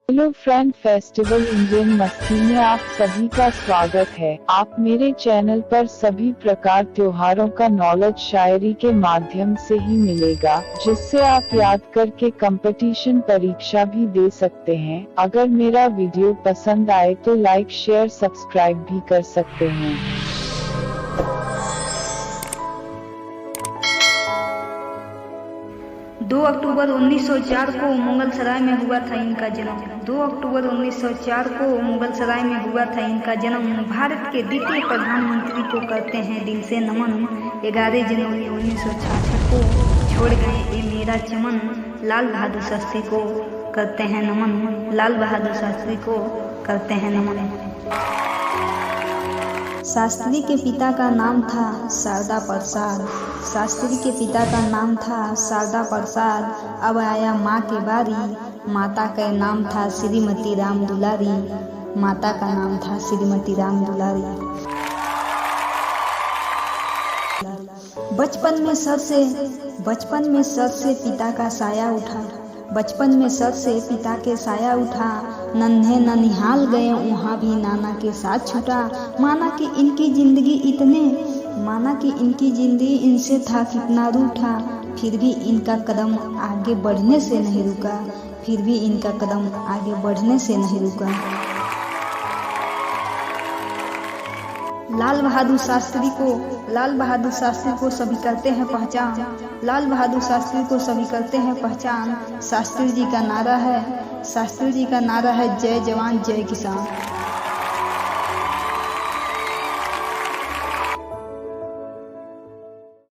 Hello friend, festival Indian मस्ती में आप सभी का स्वागत है। आप मेरे चैनल पर सभी प्रकार त्योहारों का नॉलेज शायरी के माध्यम से ही मिलेगा, जिससे आप याद करके कंपटीशन परीक्षा भी दे सकते हैं। अगर मेरा वीडियो पसंद आए तो लाइक शेयर सब्सक्राइब भी कर सकते हैं। 2 अक्टूबर 1904 को मुगलसराय में हुआ था इनका जन्म। 2 अक्टूबर 1904 को मुगलसराय में हुआ था इनका जन्म। भारत के द्वितीय प्रधानमंत्री को करते हैं दिल से नमन। 11 जनवरी 1966 को छोड़ गए ये मेरा चमन। लाल बहादुर शास्त्री को करते हैं नमन। लाल बहादुर शास्त्री को करते हैं नमन। शास्त्री के पिता का नाम था शारदा प्रसाद। शास्त्री के पिता का नाम था शारदा प्रसाद। अब आया माँ की बारी। माता का नाम था श्रीमती राम दुलारी। माता का नाम था श्रीमती राम दुलारी। बचपन में सर से पिता का साया उठा। बचपन में सर से पिता के साया उठा। नन्हे ननिहाल गए वहाँ भी नाना के साथ छूटा। माना कि इनकी जिंदगी इनसे था कितना रूठा। फिर भी इनका कदम आगे बढ़ने से नहीं रुका। फिर भी इनका कदम आगे बढ़ने से नहीं रुका। लाल बहादुर शास्त्री को सभी करते हैं पहचान। लाल बहादुर शास्त्री को सभी करते हैं पहचान। शास्त्री जी का नारा है जय जवान जय किसान।